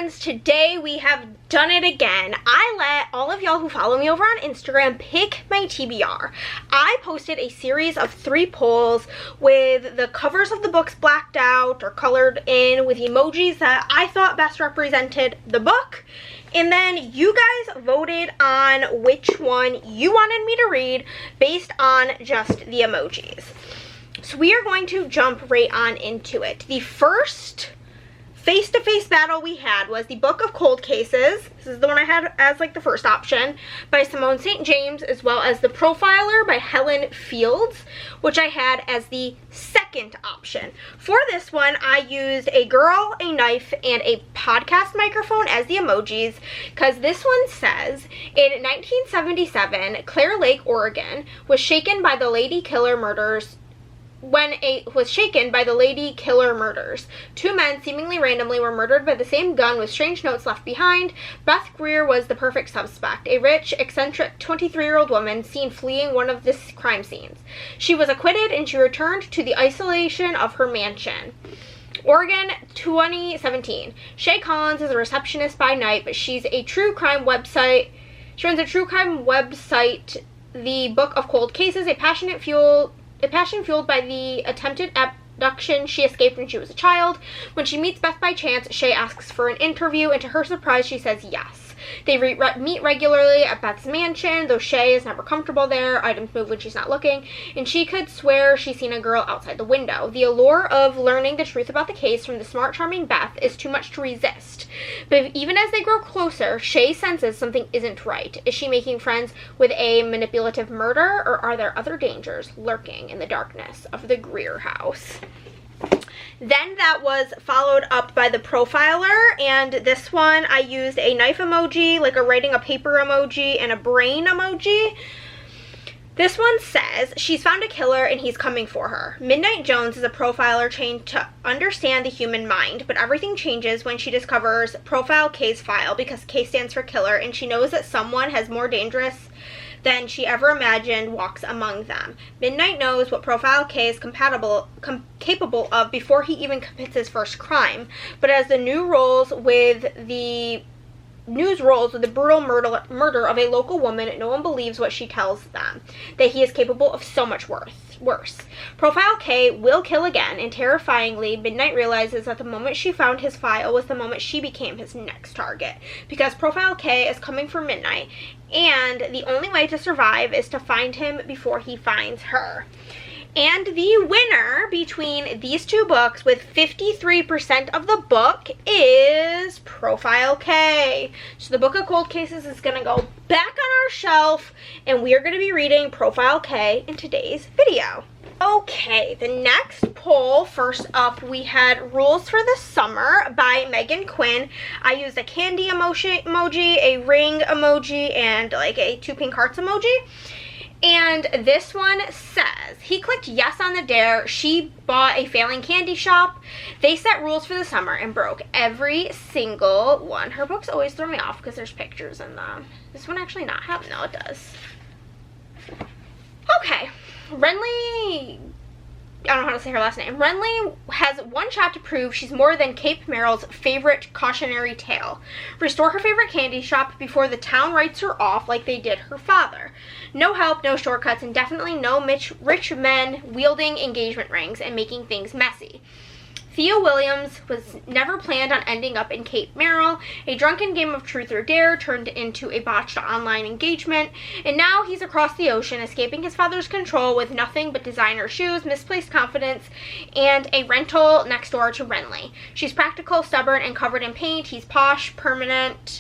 friends, today we have done it again. I let all of y'all who follow me over on Instagram pick my TBR. I posted a series of 3 polls with the covers of the books blacked out or colored in with emojis that I thought best represented the book. And then you guys voted on which one you wanted me to read based on just the emojis. So we are going to jump right on into it. The first face-to-face battle we had was the Book of Cold Cases. This is the one I had as like the first option, by Simone St. James, as well as The Profiler by Helen Fields, which I had as the second option. For this one, I used a girl, a knife, and a podcast microphone as the emojis, because this one says, in 1977, Clear Lake, Oregon, was shaken by the Lady Killer murders. Two men seemingly randomly were murdered by the same gun with strange notes left behind. Beth Greer was the perfect suspect, a rich, eccentric 23-year-old woman seen fleeing one of the crime scenes. She was acquitted and she returned to the isolation of her mansion. Oregon, 2017. Shay Collins is a receptionist by night, but she's a true crime website. She runs a true crime website, The Book of Cold Cases, a passion fueled by the attempted abduction she escaped when she was a child. When she meets Beth by chance, Shay asks for an interview, and to her surprise, she says yes. They meet regularly at Beth's mansion, though Shay is never comfortable there. Items move when she's not looking, and she could swear she's seen a girl outside the window. The allure of learning the truth about the case from the smart, charming Beth is too much to resist. But even as they grow closer, Shay senses something isn't right. Is she making friends with a manipulative murderer, or are there other dangers lurking in the darkness of the Greer house? Then that was followed up by The Profiler, and this one I used a knife emoji, like a writing a paper emoji, and a brain emoji. This one says, she's found a killer and he's coming for her. Midnight Jones is a profiler trained to understand the human mind, but everything changes when she discovers Profile K's file, because K stands for killer, and she knows that someone has more dangerous than she ever imagined walks among them. Midnight knows what Profile K is capable of before he even commits his first crime, but as the news rolls with the brutal murder of a local woman, no one believes what she tells them, that he is capable of so much worse. Profile K will kill again, and terrifyingly, Midnight realizes that the moment she found his file was the moment she became his next target, because Profile K is coming for Midnight, and the only way to survive is to find him before he finds her. And the winner between these 2 books with 53% of the book is Profile K. So the Book of Cold Cases is going to go back on our shelf, and we are going to be reading Profile K in today's video. Okay, the next poll, first up, we had Rules for the Summer by Megan Quinn. I used a candy emoji, a ring emoji, and like a 2 pink hearts emoji. And this one says, he clicked yes on the dare. She bought a failing candy shop. They set rules for the summer and broke every single one. Her books always throw me off because there's pictures in them. This one actually not have, no it does. Okay, Renly, I don't know how to say her last name. Renly has one shot to prove she's more than Cape Meryl's favorite cautionary tale. Restore her favorite candy shop before the town writes her off like they did her father. No help, no shortcuts, and definitely no rich men wielding engagement rings and making things messy. Theo Williams was never planned on ending up in Cape Meryl. A drunken game of truth or dare turned into a botched online engagement, and now he's across the ocean escaping his father's control with nothing but designer shoes, misplaced confidence, and a rental next door to Renly. She's practical, stubborn, and covered in paint. He's posh, persistent,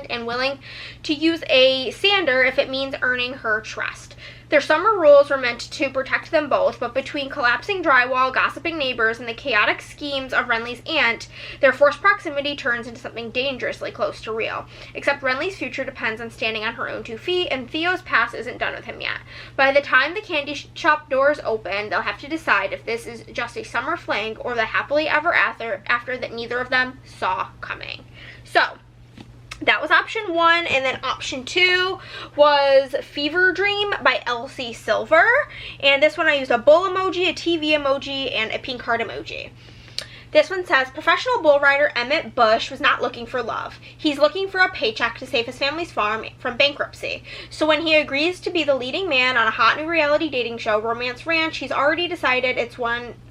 and willing to use a sander if it means earning her trust. Their summer rules were meant to protect them both, but between collapsing drywall, gossiping neighbors, and the chaotic schemes of Renly's aunt, their forced proximity turns into something dangerously close to real. Except Renly's future depends on standing on her own 2 feet, and Theo's past isn't done with him yet. By the time the candy shop doors open, they'll have to decide if this is just a summer fling or the happily ever after that neither of them saw coming. So, that was option 1, and then option 2 was Fever Dream by Elsie Silver, and this one I used a bull emoji, a TV emoji, and a pink heart emoji. This one says, professional bull rider Emmett Bush was not looking for love. He's looking for a paycheck to save his family's farm from bankruptcy. So when he agrees to be the leading man on a hot new reality dating show, Romance Ranch, he's already decided it's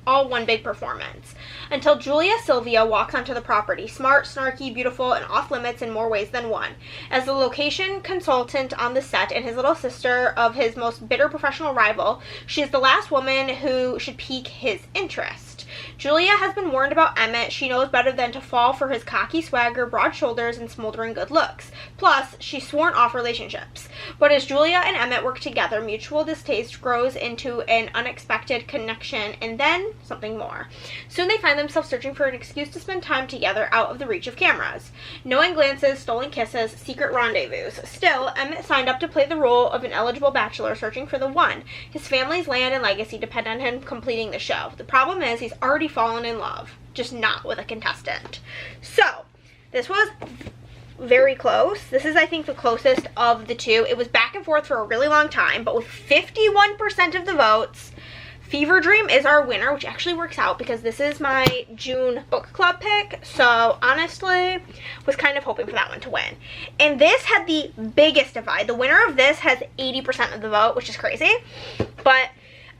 all one big performance. Until Julia Sylvia walks onto the property, smart, snarky, beautiful, and off limits in more ways than one. As the location consultant on the set and his little sister of his most bitter professional rival, she is the last woman who should pique his interest. Julia has been warned about Emmett. She knows better than to fall for his cocky swagger, broad shoulders, and smoldering good looks. Plus, she's sworn off relationships. But as Julia and Emmett work together, mutual distaste grows into an unexpected connection, and then something more. Soon they find themselves searching for an excuse to spend time together out of the reach of cameras. Knowing glances, stolen kisses, secret rendezvous. Still, Emmett signed up to play the role of an eligible bachelor searching for the one. His family's land and legacy depend on him completing the show. The problem is he's already fallen in love, just not with a contestant. So, this was very close. This is, I think, the closest of the two. It was back and forth for a really long time, but with 51% of the votes, Fever Dream is our winner, which actually works out because this is my June book club pick. So honestly, was kind of hoping for that one to win. And this had the biggest divide. The winner of this has 80% of the vote, which is crazy. But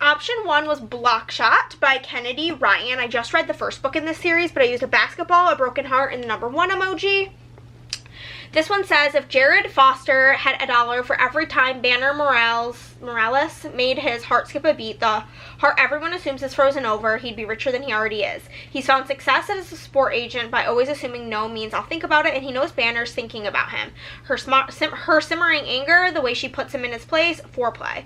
option 1 was Blockshot by Kennedy Ryan. I just read the first book in this series, but I used a basketball, a broken heart, and the number 1 emoji. This one says, if Jared Foster had $1 for every time Banner Morales made his heart skip a beat, the heart everyone assumes is frozen over, he'd be richer than he already is. He's found success as a sport agent by always assuming no means I'll think about it, and he knows Banner's thinking about him. Her simmering anger, the way she puts him in his place, foreplay.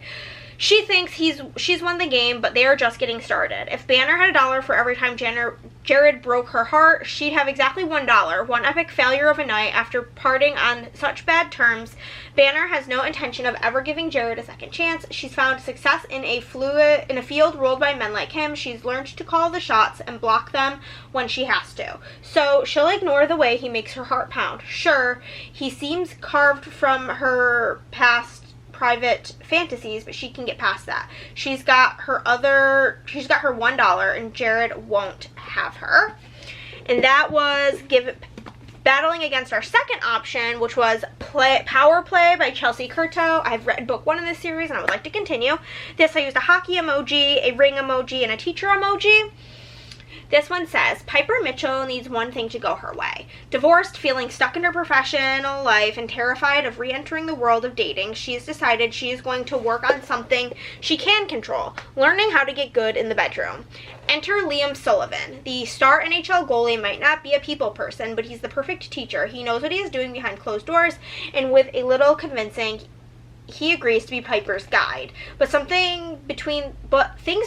She thinks she's won the game, but they are just getting started. If Banner had $1 for every time Jared broke her heart, she'd have exactly $1. One epic failure of a night after parting on such bad terms. Banner has no intention of ever giving Jared a second chance. She's found success in a field ruled by men like him. She's learned to call the shots and block them when she has to. So she'll ignore the way he makes her heart pound. Sure, he seems carved from her past private fantasies, but she can get past that. She's got her $1 and Jared won't have her. And that was battling against our second option, which was Power Play by Chelsea Curto. I've read book 1 in this series and I would like to continue. This I used a hockey emoji, a ring emoji, and a teacher emoji. This one says, Piper Mitchell needs one thing to go her way. Divorced, feeling stuck in her professional life, and terrified of re-entering the world of dating, she's decided she is going to work on something she can control, learning how to get good in the bedroom. Enter Liam Sullivan. The star NHL goalie might not be a people person, but he's the perfect teacher. He knows what he is doing behind closed doors, and with a little convincing, he agrees to be Piper's guide. But things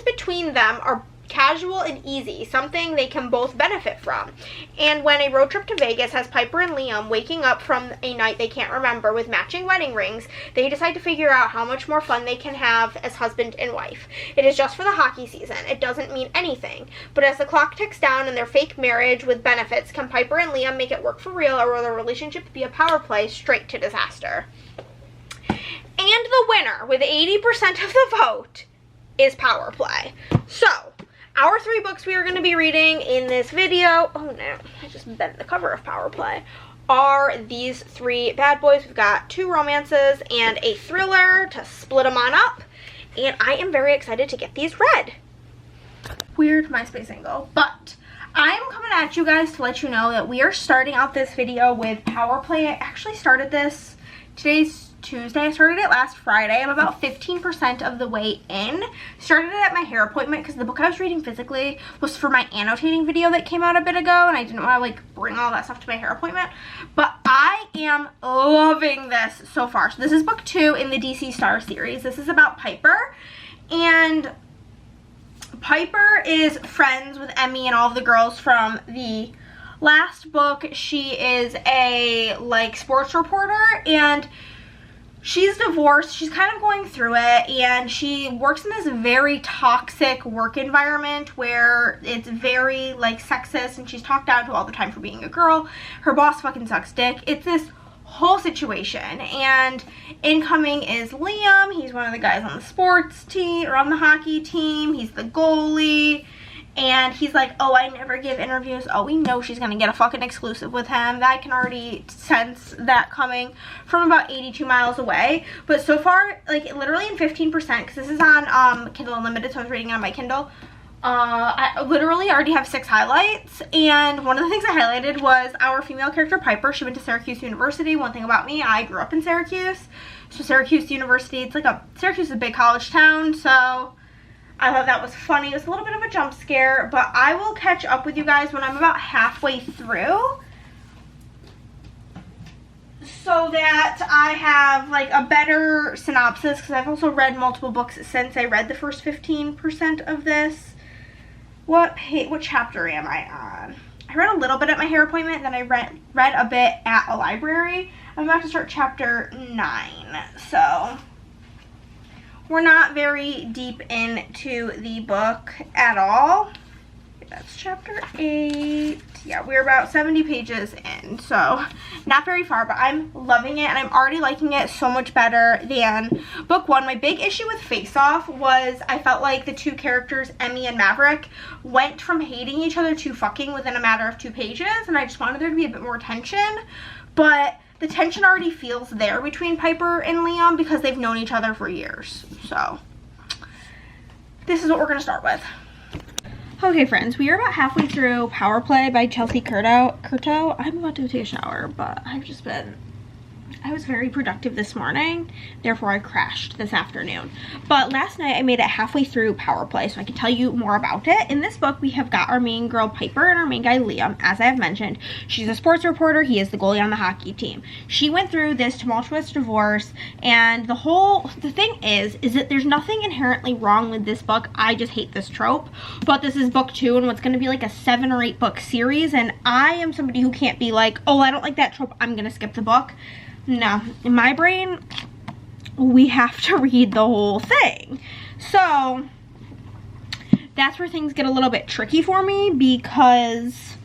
between them are casual and easy, something they can both benefit from. And when a road trip to Vegas has Piper and Liam waking up from a night they can't remember with matching wedding rings, they decide to figure out how much more fun they can have as husband and wife. It is just for the hockey season. It doesn't mean anything. But as the clock ticks down in their fake marriage with benefits, can Piper and Liam make it work for real, or will their relationship be a power play straight to disaster? And the winner, with 80% of the vote, is Power Play. So, our 3 books we are going to be reading in this video, oh no, I just bent the cover of Power Play, are these 3 bad boys. We've got 2 romances and a thriller to split them on up, and I am very excited to get these read. Weird MySpace angle, but I'm coming at you guys to let you know that we are starting out this video with Power Play. I actually started this, today's Tuesday. I started it last Friday. I'm about 15% of the way in. Started it at my hair appointment because the book I was reading physically was for my annotating video that came out a bit ago, and I didn't want to like bring all that stuff to my hair appointment. But I am loving this so far. So this is book 2 in the DC Star series. This is about Piper, and Piper is friends with Emmy and all of the girls from the last book. She is a like sports reporter, and she's divorced. She's kind of going through it, and she works in this very toxic work environment where it's very like sexist, and she's talked down to all the time for being a girl. Her boss fucking sucks dick. It's this whole situation, and incoming is Liam. He's one of the guys on the sports team, or on the hockey team. He's the goalie, And he's like, oh, I never give interviews. Oh, we know she's gonna get a fucking exclusive with him. I can already sense that coming from about 82 miles away. But so far, like literally in 15%, because this is on Kindle Unlimited, so I was reading it on my Kindle. I literally already have 6 highlights, and one of the things I highlighted was our female character Piper. She went to Syracuse University. One thing about me, I grew up in Syracuse. So Syracuse University, it's like Syracuse is a big college town, so I thought that was funny. It was a little bit of a jump scare, but I will catch up with you guys when I'm about halfway through, so that I have like a better synopsis, because I've also read multiple books since I read the first 15% of this. What chapter am I on? I read a little bit at my hair appointment, and then I read a bit at a library. I'm about to start chapter 9, so we're not very deep into the book at all. That's chapter 8. Yeah, we're about 70 pages in, so not very far, but I'm loving it, and I'm already liking it so much better than book 1. My big issue with Face Off was I felt like the 2 characters, Emmy and Maverick, went from hating each other to fucking within a matter of 2 pages, and I just wanted there to be a bit more tension, but the tension already feels there between Piper and Liam because they've known each other for years. So this is what we're going to start with. Okay, friends, we are about halfway through Power Play by Chelsea Curto. I'm about to take a shower, but I was very productive this morning, therefore I crashed this afternoon. But last night I made it halfway through Power Play, so I can tell you more about it. In this book, we have got our main girl Piper and our main guy Liam. As I have mentioned, she's a sports reporter. He is the goalie on the hockey team. She went through this tumultuous divorce, and the thing is that there's nothing inherently wrong with this book. I just hate this trope. But this is book 2 and what's going to be like a 7 or 8 book series, and I am somebody who can't be like, oh, I don't like that trope, I'm going to skip the book. No, in my brain, we have to read the whole thing. So that's where things get a little bit tricky for me, because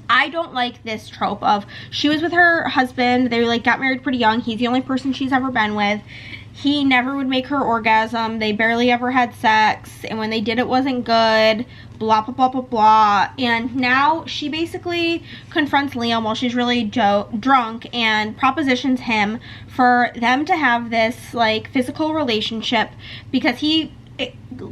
I don't like this trope of she was with her husband, they like got married pretty young, he's the only person she's ever been with, he never would make her orgasm, they barely ever had sex, and when they did it wasn't good, blah blah blah blah blah. And now she basically confronts Liam while she's really drunk and propositions him for them to have this like physical relationship, because he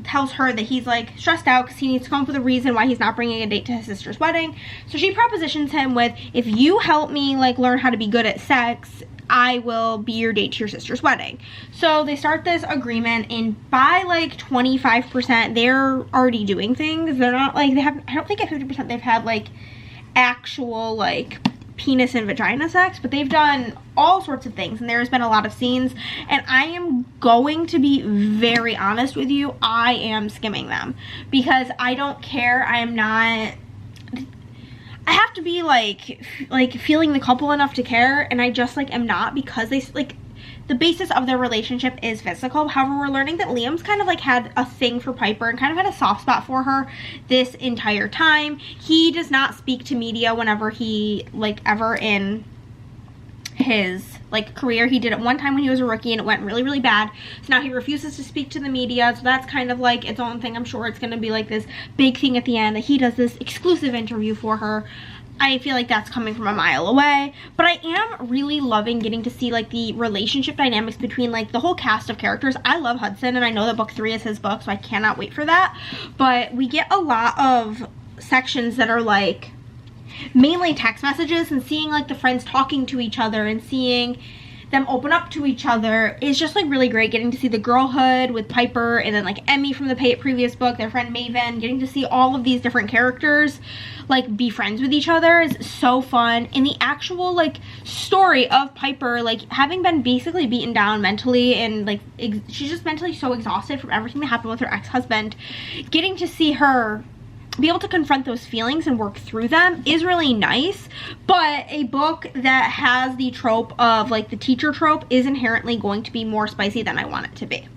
tells her that he's like stressed out because he needs to come up with a reason why he's not bringing a date to his sister's wedding. So she propositions him with, if you help me like learn how to be good at sex, I will be your date to your sister's wedding. So they start this agreement, and by like 25% they're already doing things. They're not like, I don't think at 50% they've had like actual like penis and vagina sex, but they've done all sorts of things, and there's been a lot of scenes, and I am going to be very honest with you, I am skimming them because I don't care. I have to be like feeling the couple enough to care, and I just like am not, because they like the basis of their relationship is physical. However, we're learning that Liam's kind of like had a thing for Piper and kind of had a soft spot for her this entire time. He does not speak to media whenever he like ever in his like career. He did it one time when he was a rookie and it went really, really bad. So now he refuses to speak to the media. So that's kind of like its own thing. I'm sure it's going to be like this big thing at the end that he does this exclusive interview for her. I feel like that's coming from a mile away, but I am really loving getting to see like the relationship dynamics between like the whole cast of characters. I love Hudson, and I know that book 3 is his book, so I cannot wait for that. But we get a lot of sections that are like mainly text messages, and seeing like the friends talking to each other and seeing them open up to each other is just like really great. Getting to see the girlhood with Piper, and then like Emmy from the previous book, their friend Maven, getting to see all of these different characters like be friends with each other is so fun. And the actual like story of Piper like having been basically beaten down mentally, and like she's just mentally so exhausted from everything that happened with her ex-husband, getting to see her be able to confront those feelings and work through them is really nice. But a book that has the trope of like the teacher trope is inherently going to be more spicy than I want it to be.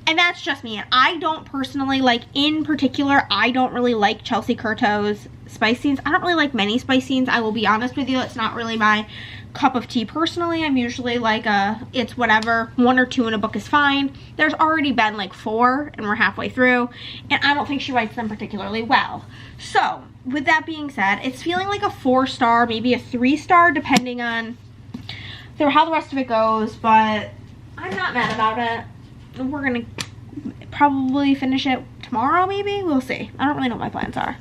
And that's just me. And I don't personally like, in particular, I don't really like Chelsea Curto's spice scenes. I don't really like many spice scenes. I will be honest with you. It's not really my cup of tea personally. I'm usually like it's whatever, 1 or 2 in a book is fine. There's already been like 4 and we're halfway through, and I don't think she writes them particularly well. So with that being said, it's feeling like a 4-star, maybe a 3-star, depending on how the rest of it goes, but I'm not mad about it. We're gonna probably finish it tomorrow, maybe. We'll see. I don't really know what my plans are.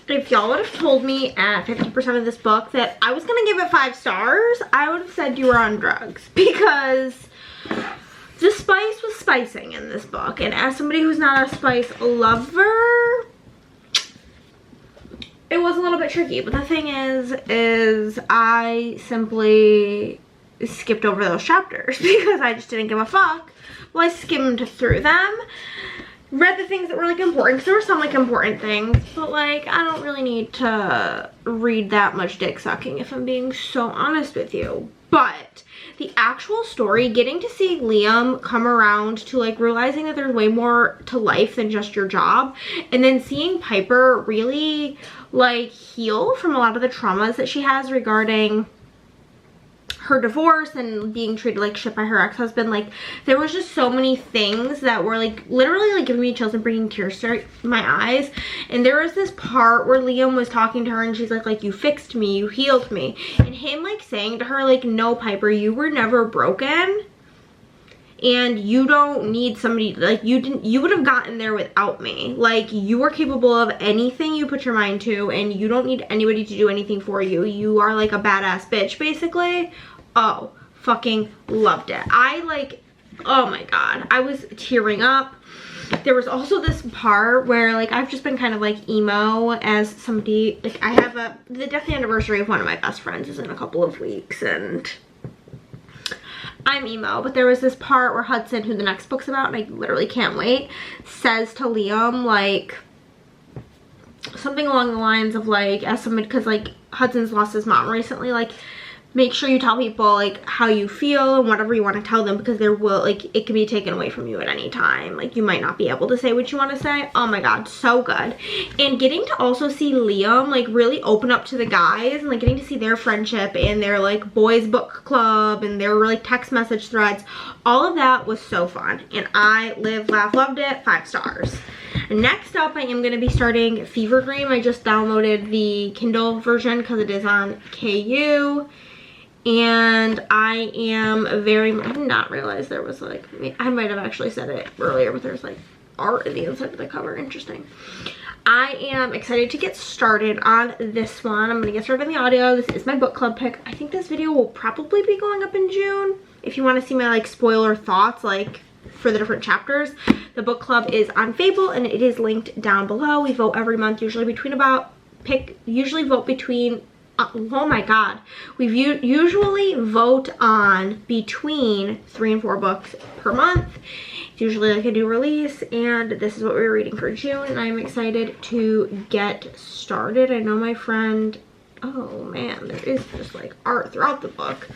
If y'all would have told me at 50% of this book that I was gonna give it 5 stars, I would have said you were on drugs, because the spice was spicing in this book, and as somebody who's not a spice lover, it was a little bit tricky. But the thing is I simply skipped over those chapters because I just didn't give a fuck. Well, I skimmed through them, read the things that were like important, because there were some like important things, but like I don't really need to read that much dick sucking, if I'm being so honest with you. But the actual story, getting to see Liam come around to like realizing that there's way more to life than just your job, and then seeing Piper really like heal from a lot of the traumas that she has regarding her divorce and being treated like shit by her ex-husband. Like, there was just so many things that were like literally like giving me chills and bringing tears to my eyes. And there was this part where Liam was talking to her and she's like you fixed me, you healed me, and him like saying to her like, no Piper, you were never broken, and you don't need somebody, like you would have gotten there without me. Like, you are capable of anything you put your mind to, and you don't need anybody to do anything for you. You are like a badass bitch, basically. Oh, fucking loved it. I like, oh my god, I was tearing up. There was also this part where like I've just been kind of like emo as somebody, like I have the death anniversary of one of my best friends is in a couple of weeks, and I'm emo. But there was this part where Hudson, who the next book's about, and I literally can't wait, says to Liam like something along the lines of like, as somebody, because like Hudson's lost his mom recently, like make sure you tell people like how you feel and whatever you want to tell them, because there will, like, it can be taken away from you at any time. Like, you might not be able to say what you want to say. Oh my god, so good. And getting to also see Liam like really open up to the guys, and like getting to see their friendship and their like boys book club and their like text message threads, all of that was so fun, and I lived, laughed, loved it. 5 stars. Next up, I am going to be starting Fever Dream. I just downloaded the Kindle version because it is on KU. And I am I did not realize there was like, I might have actually said it earlier, but there's like art in the inside of the cover. Interesting. I am excited to get started on this one. I'm going to get started on the audio. This is my book club pick. I think this video will probably be going up in June. If you want to see my like spoiler thoughts like for the different chapters. The book club is on Fable, and it is linked down below. We vote every month, usually vote between oh my god, we usually vote on between 3 and 4 books per month. It's usually like a new release, and this is what we're reading for June, and I'm excited to get started. I know my friend, oh man, there is just like art throughout the book.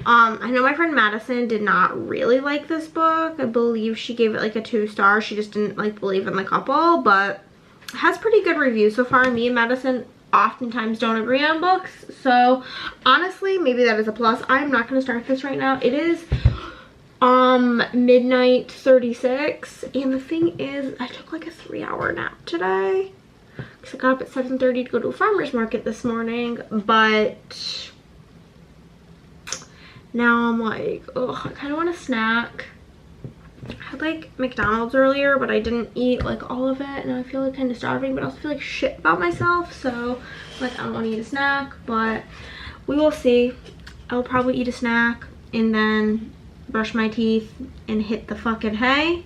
I know my friend Madison did not really like this book. I believe she gave it like a 2-star. She just didn't like believe in the couple, but it has pretty good reviews so far. Me and Madison oftentimes don't agree on books, so honestly maybe that is a plus. I'm not going to start this right now. It is midnight 36, and the thing is I took like a 3-hour nap today because I got up at 7:30 to go to a farmer's market this morning, but now I'm like, ugh, I kind of want a snack. I had like McDonald's earlier, but I didn't eat like all of it, and I feel like kind of starving, but I also feel like shit about myself, so like I don't want to eat a snack, but we will see. I'll probably eat a snack and then brush my teeth and hit the fucking hay.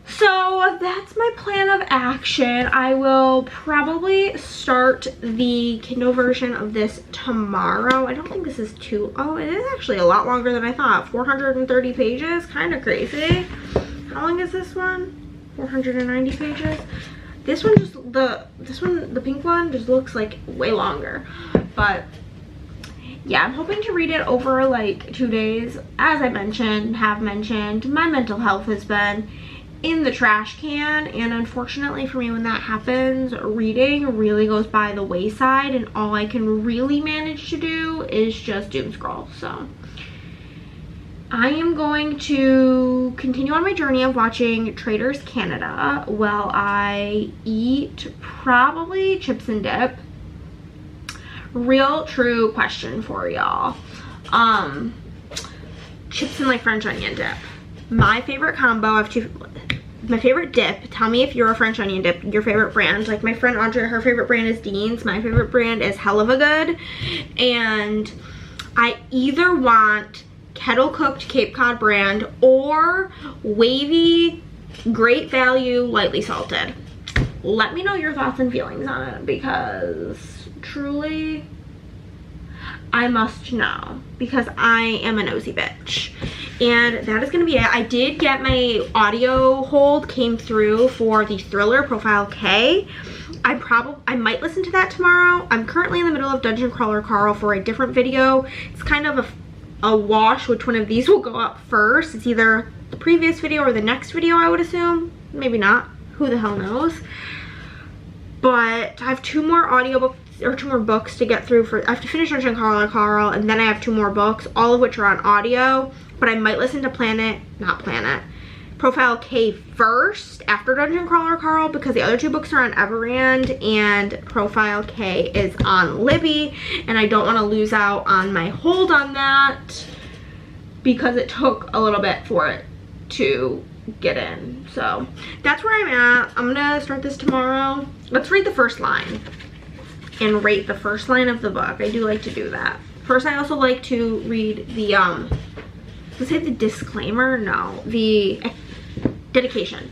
So that's my plan of action. I will probably start the Kindle version of this tomorrow. I don't think this is oh, it is actually a lot longer than I thought. 430 pages, kind of crazy. How long is this one? 490 pages. This one just, the pink one just looks like way longer. But yeah, I'm hoping to read it over like 2 days. As I mentioned, my mental health has been in the trash can, and unfortunately for me, when that happens, reading really goes by the wayside, and all I can really manage to do is just doom scroll. So I am going to continue on my journey of watching Traitors Canada while I eat probably chips and dip. Real true question for y'all. Chips and like French onion dip. My favorite combo, I have two. My favorite dip, tell me if you're a French onion dip, your favorite brand. Like my friend Audrey, her favorite brand is Dean's. My favorite brand is Hell of a Good. And I either want kettle cooked Cape Cod brand or wavy, great value, lightly salted. Let me know your thoughts and feelings on it, because truly I must know, because I am a nosy bitch. And that is gonna be it. I did get my audio hold came through for the thriller Profile K. I might listen to that tomorrow. I'm currently in the middle of Dungeon Crawler Carl for a different video. It's kind of a wash which one of these will go up first. It's either the previous video or the next video, I would assume. Maybe not. Who the hell knows? But I have two more audiobooks or two more books to get through. I have to finish Dungeon Crawler Carl, and then I have two more books, all of which are on audio. But I might listen to Profile K first after Dungeon Crawler Carl, because the other two books are on Everand and Profile K is on Libby, and I don't want to lose out on my hold on that because it took a little bit for it to get in. So that's where I'm at. I'm gonna start this tomorrow. Let's read the first line and rate the first line of the book. I do like to do that. First, I also like to read the let's say the disclaimer. No, the dedication.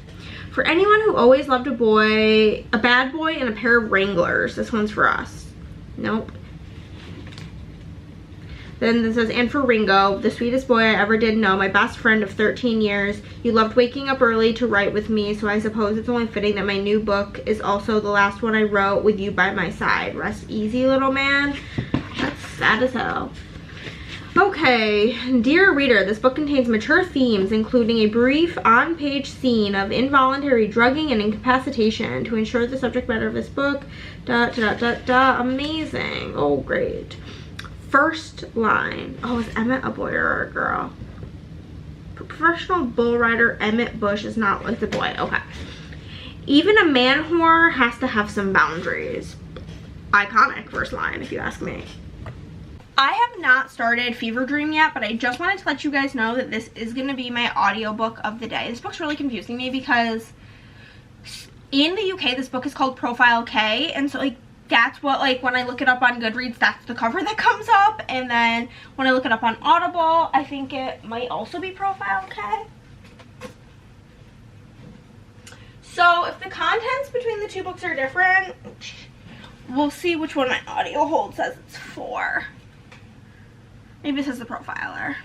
For anyone who always loved a bad boy and a pair of Wranglers. This one's for us. Nope. Then this says, and for Ringo, the sweetest boy I ever did know, my best friend of 13 years. You loved waking up early to write with me, so I suppose it's only fitting that my new book is also the last one I wrote with you by my side. Rest easy, little man. That's sad as hell. Okay, dear reader, this book contains mature themes, including a brief on-page scene of involuntary drugging and incapacitation to ensure the subject matter of this book. Amazing. Oh, great. First line. Oh, is Emmett a boy or a girl? Professional bull rider Emmett Bush is not like the boy. Okay. Even a man whore has to have some boundaries. Iconic first line, if you ask me. I have not started Fever Dream yet, but I just wanted to let you guys know that this is going to be my audiobook of the day. This book's really confusing me because in the UK, this book is called Profile K, and so like that's what, like, when I look it up on Goodreads, that's the cover that comes up, and then when I look it up on Audible, I think it might also be Profile K. So if the contents between the two books are different, we'll see which one my audio hold says it's for. Maybe this is the profiler.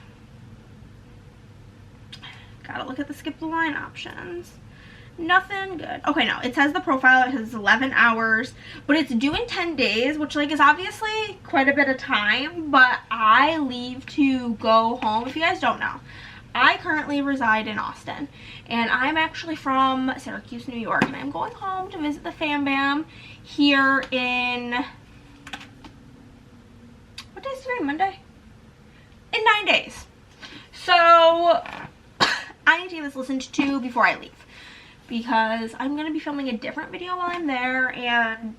Gotta look at the skip the line options. Nothing good. Okay, no, it says the profiler has 11 hours, but it's due in 10 days, which like is obviously quite a bit of time, but I leave to go home. If you guys don't know, I currently reside in Austin, and I'm actually from Syracuse, New York, and I'm going home to visit the fam bam here in, what day is today, Monday? In 9 days. So I need to get this listened to before I leave, because I'm going to be filming a different video while I'm there, and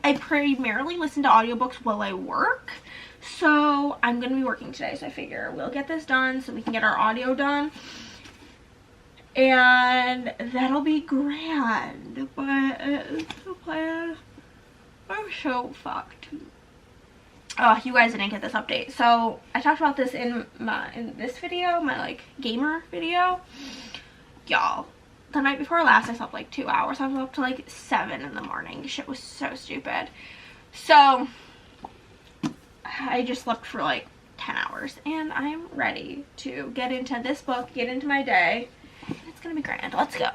I primarily listen to audiobooks while I work. So I'm going to be working today, so I figure we'll get this done so we can get our audio done, and that'll be grand. But it's the plan. I'm so fucked. Oh, you guys didn't get this update. So I talked about this in this video, my like gamer video. Y'all, the night before last I slept like 2 hours. I was up to like 7 in the morning. Shit was so stupid. So I just slept for like 10 hours, and I'm ready to get into this book, get into my day. It's gonna be grand. Let's go.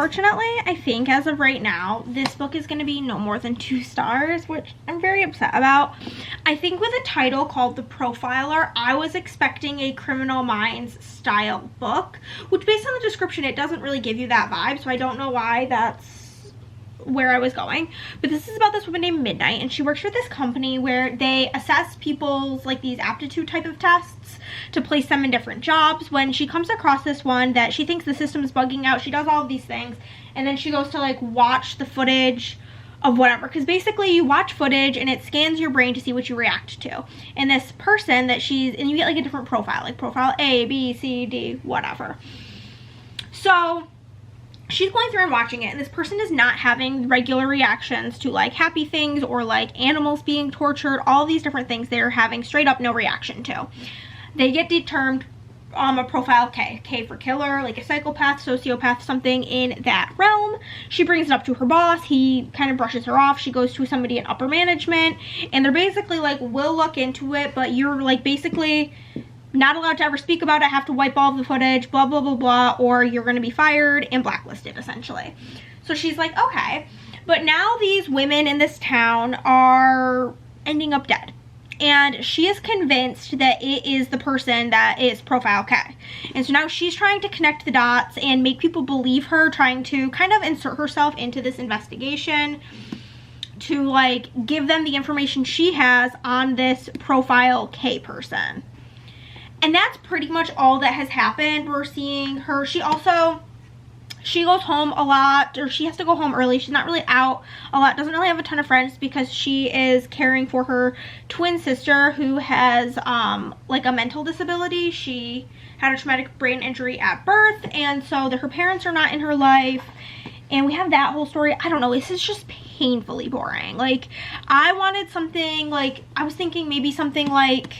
unfortunately, I think as of right now, this book is going to be no more than 2 stars, which I'm very upset about. I think with a title called The Profiler, I was expecting a Criminal Minds style book, which based on the description, it doesn't really give you that vibe, so I don't know why that's where I was going. But this is about this woman named Midnight, and she works for this company where they assess people's like these aptitude type of tests to place them in different jobs. When she comes across this one that she thinks the system is bugging out, she does all of these things, and then she goes to like watch the footage of whatever, because basically you watch footage and it scans your brain to see what you react to. And this person that and you get like a different profile, like profile A, B, C, D, whatever. So she's going through and watching it, and this person is not having regular reactions to like happy things or like animals being tortured, all these different things they're having straight up no reaction to. They get determined a profile K. K for killer, like a psychopath, sociopath, something in that realm. She brings it up to her boss. He kind of brushes her off. She goes to somebody in upper management, and they're basically like, we'll look into it, but you're like basically not allowed to ever speak about it, have to wipe all of the footage, blah, blah, blah, blah, or you're going to be fired and blacklisted, essentially. So she's like, okay. But now these women in this town are ending up dead. And she is convinced that it is the person that is Profile K. And so now she's trying to connect the dots and make people believe her, trying to kind of insert herself into this investigation to, like, give them the information she has on this Profile K person. And that's pretty much all that has happened. We're seeing her. She goes home a lot, or she has to go home early. She's not really out a lot, doesn't really have a ton of friends because she is caring for her twin sister who has like a mental disability. She had a traumatic brain injury at birth, and so her parents are not in her life. And we have that whole story. I don't know, this is just painfully boring. Like, I wanted something like, I was thinking maybe something like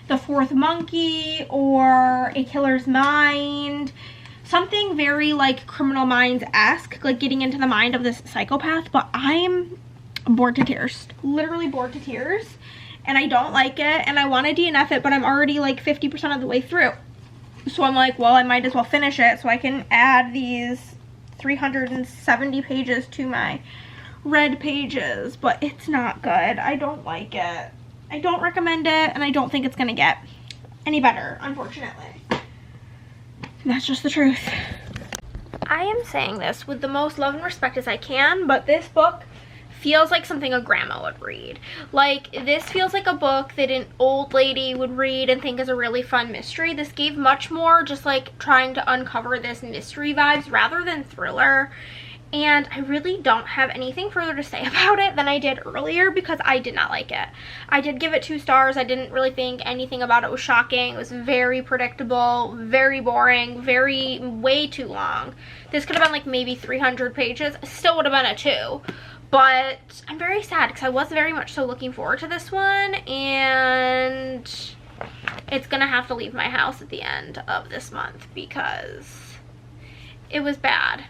The Fourth Monkey or A Killer's Mind. Something very like Criminal Minds-esque, like getting into the mind of this psychopath, but I'm bored to tears. Literally bored to tears. And I don't like it, and I want to DNF it, but I'm already like 50% of the way through. So I'm like, well, I might as well finish it so I can add these 370 pages to my red pages, but it's not good. I don't like it. I don't recommend it, and I don't think it's gonna get any better, unfortunately. That's just the truth. I am saying this with the most love and respect as I can, but this book feels like something a grandma would read. Like, this feels like a book that an old lady would read and think is a really fun mystery. This gave much more just like trying to uncover this mystery vibes rather than thriller. And I really don't have anything further to say about it than I did earlier because I did not like it. I did give it 2 stars. I didn't really think anything about it was shocking. It was very predictable, very boring, way too long. This could have been like maybe 300 pages. Still would have been a 2. But I'm very sad because I was very much so looking forward to this one, and it's gonna have to leave my house at the end of this month because it was bad.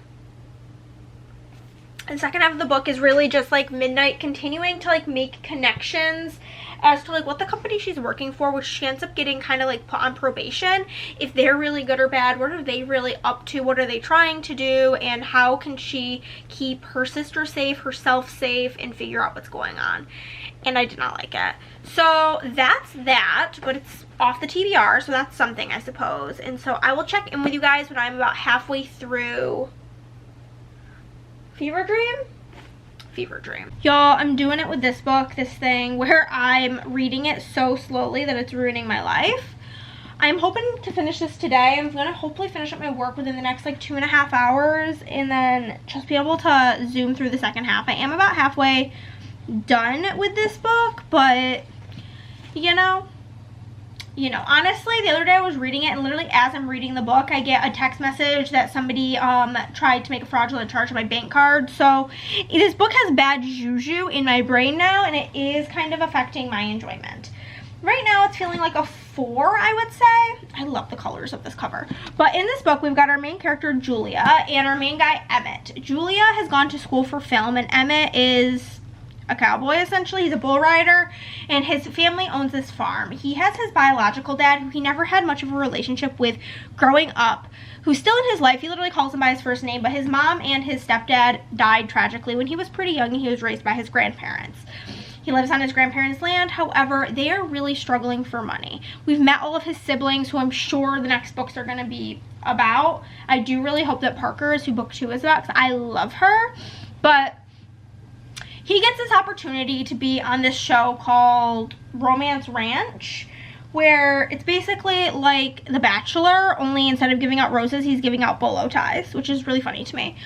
The second half of the book is really just like Midnight continuing to like make connections as to like what the company she's working for, which she ends up getting kind of like put on probation, if they're really good or bad, what are they really up to, what are they trying to do, and how can she keep her sister safe, herself safe, and figure out what's going on. And I did not like it. So that's that, but it's off the TBR, so that's something, I suppose. And so I will check in with you guys when I'm about halfway through Fever Dream. Y'all, I'm doing it with this book, this thing where I'm reading it so slowly that it's ruining my life. I'm hoping to finish this today. I'm gonna hopefully finish up my work within the next like 2.5 hours and then just be able to zoom through the second half. I am about halfway done with this book, but you know, honestly, the other day I was reading it, and literally as I'm reading the book, I get a text message that somebody tried to make a fraudulent charge on my bank card. So this book has bad juju in my brain now, and it is kind of affecting my enjoyment. Right now, it's feeling like a 4, I would say. I love the colors of this cover. But in this book, we've got our main character, Julia, and our main guy, Emmett. Julia has gone to school for film, and Emmett is a cowboy essentially. He's a bull rider, and his family owns this farm. He has his biological dad, who he never had much of a relationship with growing up, who's still in his life. He literally calls him by his first name, but his mom and his stepdad died tragically when he was pretty young, and he was raised by his grandparents. He lives on his grandparents' land. However, they are really struggling for money. We've met all of his siblings, who I'm sure the next books are going to be about. I do really hope that Parker is who book 2 is about, because I love her. But he gets this opportunity to be on this show called Romance Ranch, where it's basically like The Bachelor, only instead of giving out roses, he's giving out bolo ties, which is really funny to me.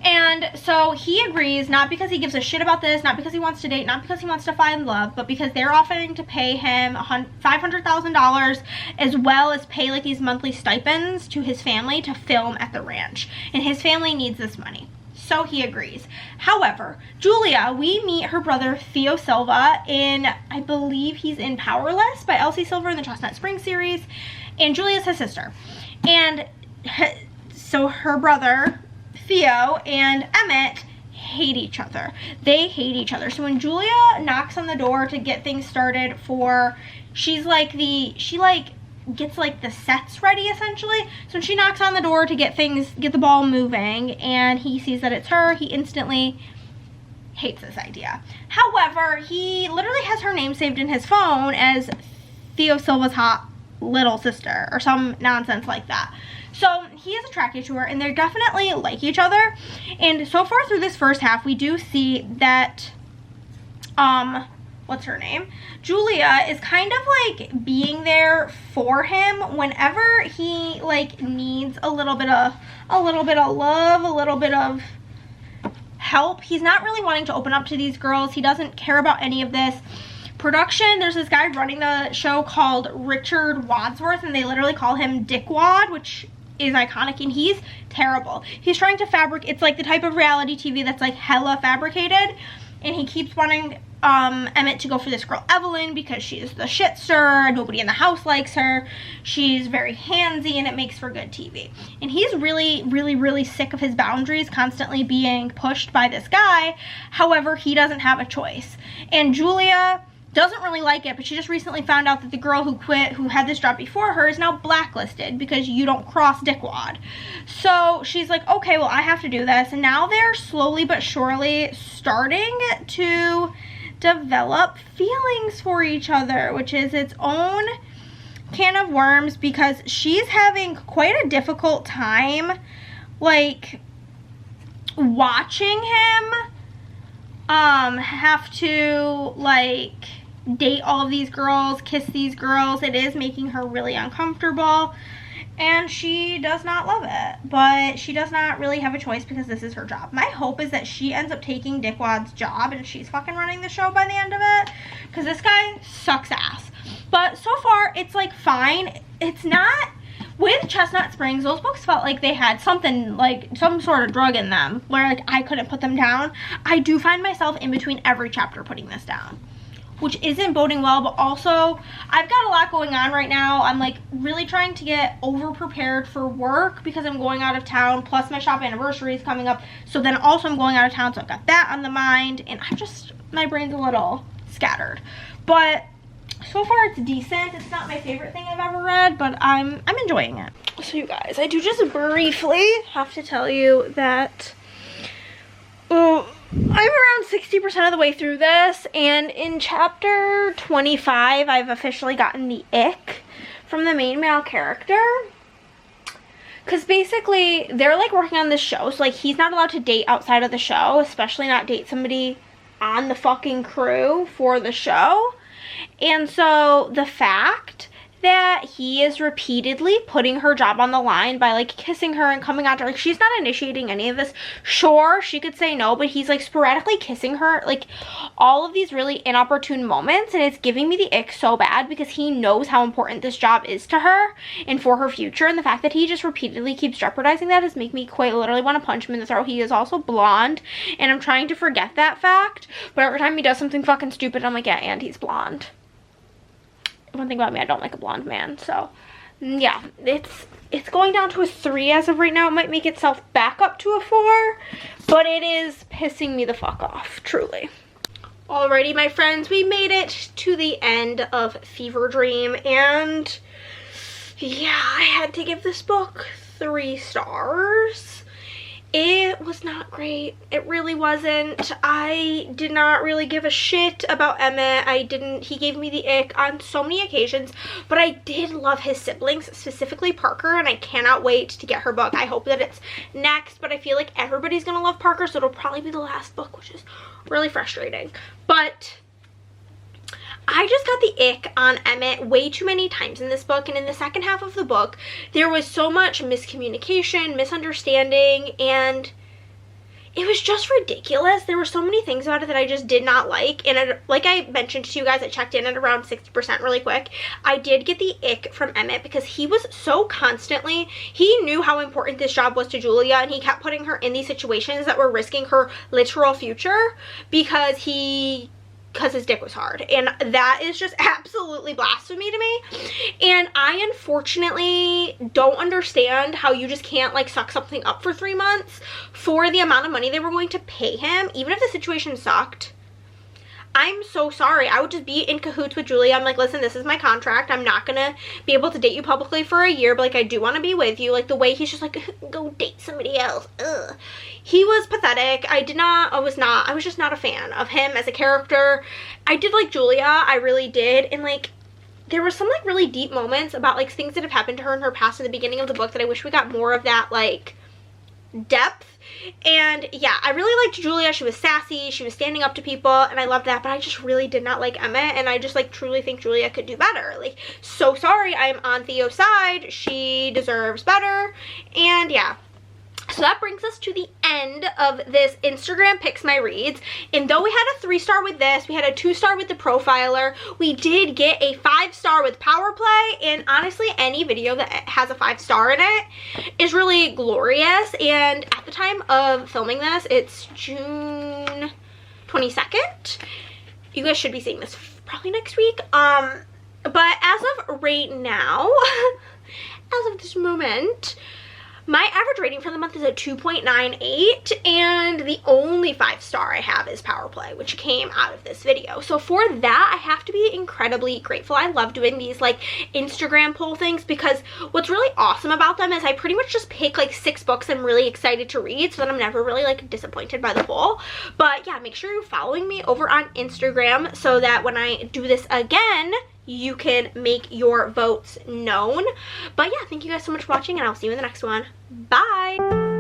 And so he agrees, not because he gives a shit about this, not because he wants to date, not because he wants to find love, but because they're offering to pay him $500,000, as well as pay like these monthly stipends to his family to film at the ranch. And his family needs this money. So he agrees. However, Julia, we meet her brother Theo Silva in, I believe he's in Powerless by Elsie Silver in the Chestnut Springs series. And Julia's his sister. And so her brother Theo and Emmett hate each other. They hate each other. So when Julia knocks on the door to get things started for, she gets like the sets ready essentially. So when she knocks on the door to get the ball moving, and he sees that it's her, he instantly hates this idea. However, he literally has her name saved in his phone as Theo Silva's hot little sister or some nonsense like that. So he is attracted to her, and they definitely like each other. And so far through this first half, we do see that, what's her name? Julia is kind of like being there for him whenever he like needs a little bit of love, a little bit of help. He's not really wanting to open up to these girls. He doesn't care about any of this. Production, there's this guy running the show called Richard Wadsworth, and they literally call him Dickwad, which is iconic, and he's terrible. He's trying to it's like the type of reality TV that's like hella fabricated, and he keeps wanting Emmett to go for this girl Evelyn because she's the shitster, nobody in the house likes her, she's very handsy, and it makes for good TV. And he's really sick of his boundaries constantly being pushed by this guy. However, he doesn't have a choice, and Julia doesn't really like it, but she just recently found out that the girl who quit, who had this job before her, is now blacklisted because you don't cross Dickwad. So she's like, okay, well, I have to do this. And now they're slowly but surely starting to develop feelings for each other, which is its own can of worms, because she's having quite a difficult time, like, watching him have to, like, date all of these girls, kiss these girls. It is making her really uncomfortable, and she does not love it, but she does not really have a choice because this is her job. My hope is that she ends up taking Dickwad's job and she's fucking running the show by the end of it, because this guy sucks ass. But so far, it's like fine. It's not, with Chestnut Springs, those books felt like they had something, like some sort of drug in them, where like I couldn't put them down. I do find myself in between every chapter putting this down, which isn't boding well. But also, I've got a lot going on right now. I'm like really trying to get over prepared for work because I'm going out of town, plus my shop anniversary is coming up, so then also I'm going out of town, so I've got that on the mind, and my brain's a little scattered. But so far it's decent. It's not my favorite thing I've ever read, but I'm enjoying it. So you guys, I do just briefly have to tell you that I'm around 60% of the way through this, and in chapter 25 I've officially gotten the ick from the main male character, because basically they're like working on this show, so like he's not allowed to date outside of the show, especially not date somebody on the fucking crew for the show. And so the fact that he is repeatedly putting her job on the line by like kissing her and coming at her, like she's not initiating any of this. Sure, she could say no, but he's like sporadically kissing her, like all of these really inopportune moments, and it's giving me the ick so bad because he knows how important this job is to her and for her future, and the fact that he just repeatedly keeps jeopardizing that is making me quite literally want to punch him in the throat. He is also blonde, and I'm trying to forget that fact, but every time he does something fucking stupid, I'm like, yeah, and he's blonde. One thing about me, I don't like a blonde man. So yeah, it's going down to a 3 as of right now. It might make itself back up to a 4, but it is pissing me the fuck off, truly. Alrighty, my friends, we made it to the end of Fever Dream, and yeah, I had to give this book 3 stars. It was not great. It really wasn't. I did not really give a shit about Emmett. He gave me the ick on so many occasions, but I did love his siblings, specifically Parker, and I cannot wait to get her book. I hope that it's next, but I feel like everybody's gonna love Parker, so it'll probably be the last book, which is really frustrating. But I just got the ick on Emmett way too many times in this book, and in the second half of the book, there was so much miscommunication, misunderstanding, and it was just ridiculous. There were so many things about it that I just did not like, and like I mentioned to you guys, I checked in at around 60% really quick. I did get the ick from Emmett because he was so constantly, he knew how important this job was to Julia, and he kept putting her in these situations that were risking her literal future because his dick was hard, and that is just absolutely blasphemy to me. And I unfortunately don't understand how you just can't like suck something up for 3 months for the amount of money they were going to pay him, even if the situation sucked. I'm so sorry. I would just be in cahoots with Julia. I'm like, listen, this is my contract. I'm not gonna be able to date you publicly for a year, but like I do want to be with you. Like the way he's just like, go date somebody else. Ugh. He was pathetic. I was just not a fan of him as a character. I did like Julia. I really did. And like there were some like really deep moments about like things that have happened to her in her past in the beginning of the book that I wish we got more of that like depth. And yeah, I really liked Julia. She was sassy, she was standing up to people, and I loved that, but I just really did not like Emmett, and I just like truly think Julia could do better. Like, so sorry, I'm on Theo's side. She deserves better. And yeah, so that brings us to the end of this Instagram Picks My Reads. And though we had a 3-star with this, we had a 2-star with the profiler, we did get a 5-star with Power Play. And honestly, any video that has a 5-star in it is really glorious. And at the time of filming this, it's June 22nd. You guys should be seeing this probably next week. But as of right now, as of this moment, my average rating for the month is a 2.98, and the only 5-star I have is Power Play, which came out of this video. So for that, I have to be incredibly grateful. I love doing these like Instagram poll things because what's really awesome about them is I pretty much just pick like 6 books I'm really excited to read, so that I'm never really like disappointed by the poll. But yeah, make sure you're following me over on Instagram so that when I do this again, you can make your votes known. But yeah, thank you guys so much for watching, and I'll see you in the next one. Bye!